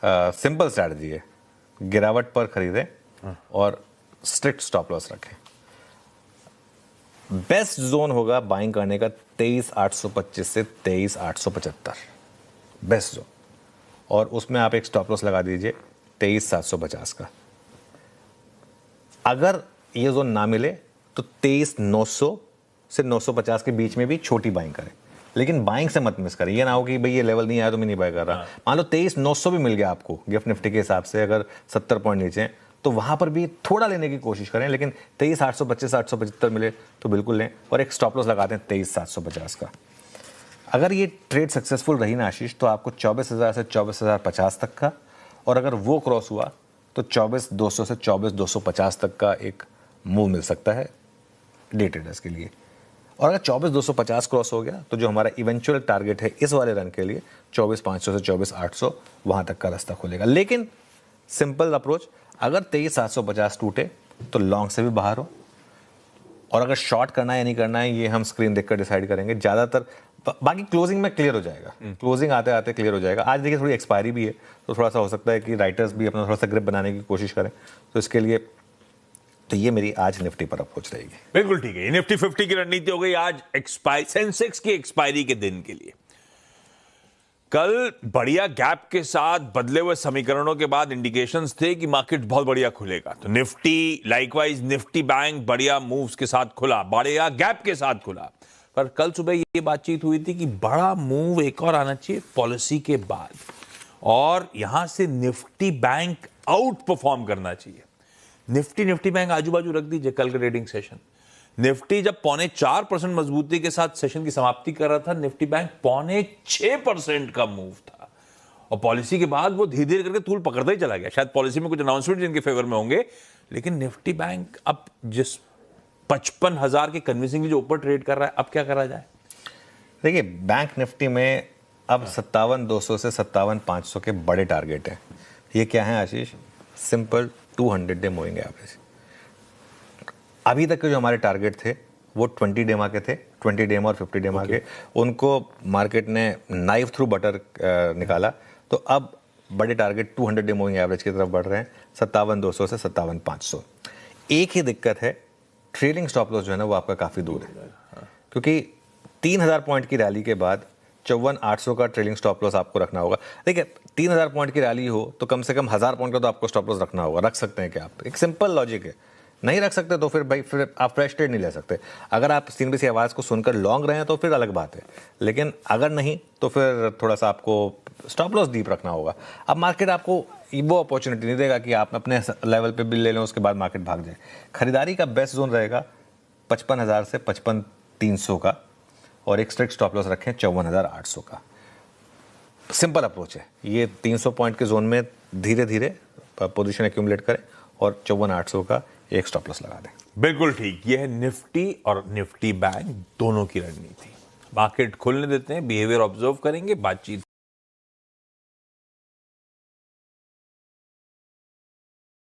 Simple strategy है, गिरावट पर खरीदें और स्ट्रिक्ट स्टॉप लॉस रखें। बेस्ट जोन होगा बाइंग करने का 23,825 से 23,875, बेस्ट जोन, और उसमें आप एक स्टॉप लॉस लगा दीजिए 23,750 का। अगर ये जोन ना मिले तो 23,900 से 950 के बीच में भी छोटी बाइंग करें, लेकिन बाइंग से मत मिस करें। ये ना हो कि भाई ये लेवल नहीं आया तो मैं नहीं बाय कर रहा। मान लो 23,900 भी मिल गया आपको गिफ्ट निफ्टी के हिसाब से, अगर 70 पॉइंट नीचे हैं, तो वहां पर भी थोड़ा लेने की कोशिश करें, लेकिन 23,825 875 मिले तो बिल्कुल लें, और एक स्टॉप लॉस लगाते हैं 23,750 का। अगर ये ट्रेड सक्सेसफुल रही ना आशीष, तो आपको 24,000 से 24,050 तक का, और अगर वो क्रॉस हुआ तो 24,200 से 24,250 तक का एक मूव मिल सकता है डे ट्रेडर्स के लिए। और अगर 24,250 क्रॉस हो गया तो जो हमारा इवेंचुअल टारगेट है इस वाले रन के लिए 24,500 से 24,800 वहां तक का रास्ता खुलेगा। लेकिन सिंपल अप्रोच, अगर 23,750 टूटे तो लॉन्ग से भी बाहर हो, और अगर शॉर्ट करना है या नहीं करना है ये हम स्क्रीन देखकर डिसाइड करेंगे ज़्यादातर। बाकी क्लोजिंग में क्लियर हो जाएगा, क्लोजिंग आते आते क्लियर हो जाएगा। आज देखिए थोड़ी एक्सपायरी भी है, तो थोड़ा सा हो सकता है कि राइटर्स भी अपना थोड़ा सा ग्रिप बनाने की कोशिश करें, तो इसके लिए तो ये मेरी आज निफ्टी पर अप्रोच रहेगी। बिल्कुल ठीक है, निफ्टी 50 की रणनीति हो गई आज सेंसेक्स की एक्सपायरी के दिन के लिए। कल बढ़िया गैप के साथ बदले हुए समीकरणों के बाद इंडिकेशंस थे कि मार्केट बहुत बढ़िया खुलेगा, तो निफ्टी लाइकवाइज निफ्टी बैंक बढ़िया मूव्स के साथ खुला, बढ़िया गैप के साथ खुला। पर कल सुबह ये बातचीत हुई थी कि बड़ा मूव एक और आना चाहिए पॉलिसी के बाद, और यहां से निफ्टी बैंक आउट परफॉर्म करना चाहिए। निफ्टी बैंक आजू बाजू रख दीजिए कल का ट्रेडिंग सेशन। निफ्टी जब 4.25% मजबूती के साथ सेशन की समाप्ति कर रहा था, निफ्टी बैंक 6.25% का मूव था, और पॉलिसी के बाद वो धीरे धीरे करके तूल पकड़ता ही चला गया। शायद पॉलिसी में कुछ अनाउंसमेंट जिनके फेवर में होंगे, लेकिन निफ्टी बैंक अब जिस 55,000 के कन्विंसिंगली जो ऊपर ट्रेड कर रहा है, अब क्या करा जाए? देखिए बैंक निफ्टी में अब 57,200 से 57,500 के बड़े टारगेट हैं। ये क्या है Ashish? Simple 200 day moving average. अभी तक के जो हमारे टारगेट थे वो 20 डेमा के थे, 20 डेमा और 50 डेमा के, उनको मार्केट ने नाइफ थ्रू बटर निकाला, तो अब बड़े टारगेट 200 डे मूविंग एवरेज की तरफ बढ़ रहे हैं, 57,200 से 57,500। एक ही दिक्कत है, ट्रेलिंग स्टॉप लॉस जो है ना वो आपका काफ़ी दूर है, क्योंकि 3,000 पॉइंट की रैली के बाद 54,800 का ट्रेलिंग स्टॉप लॉस आपको रखना होगा। देखिए 3,000 पॉइंट की रैली हो तो कम से कम 1,000 पॉइंट का तो आपको स्टॉप लॉस रखना होगा। रख सकते हैं क्या आप? एक सिंपल लॉजिक है। नहीं रख सकते तो फिर आप फ्रेश ट्रेड नहीं ले सकते। अगर आप सीएनबीसी आवाज़ को सुनकर लॉन्ग रहे हैं तो फिर अलग बात है, लेकिन अगर नहीं तो फिर थोड़ा सा आपको स्टॉप लॉस डीप रखना होगा। अब मार्केट आपको वो अपॉर्चुनिटी नहीं देगा कि आप अपने लेवल पे बिल ले लें उसके बाद मार्केट भाग जाए। खरीदारी का बेस्ट जोन रहेगा 55,000 से 55,300 का, और एक स्ट्रिक्ट स्टॉप लॉस रखें 54,800 का। सिंपल अप्रोच है ये। 300 पॉइंट के जोन में धीरे धीरे पोजीशन एक्यूमुलेट करें और 54,800 का एक स्टॉप लॉस लगा दें। बिल्कुल ठीक, यह है निफ्टी और निफ्टी बैंक दोनों की रणनीति। मार्केट खुलने देते हैं, बिहेवियर ऑब्जर्व करेंगे, बातचीत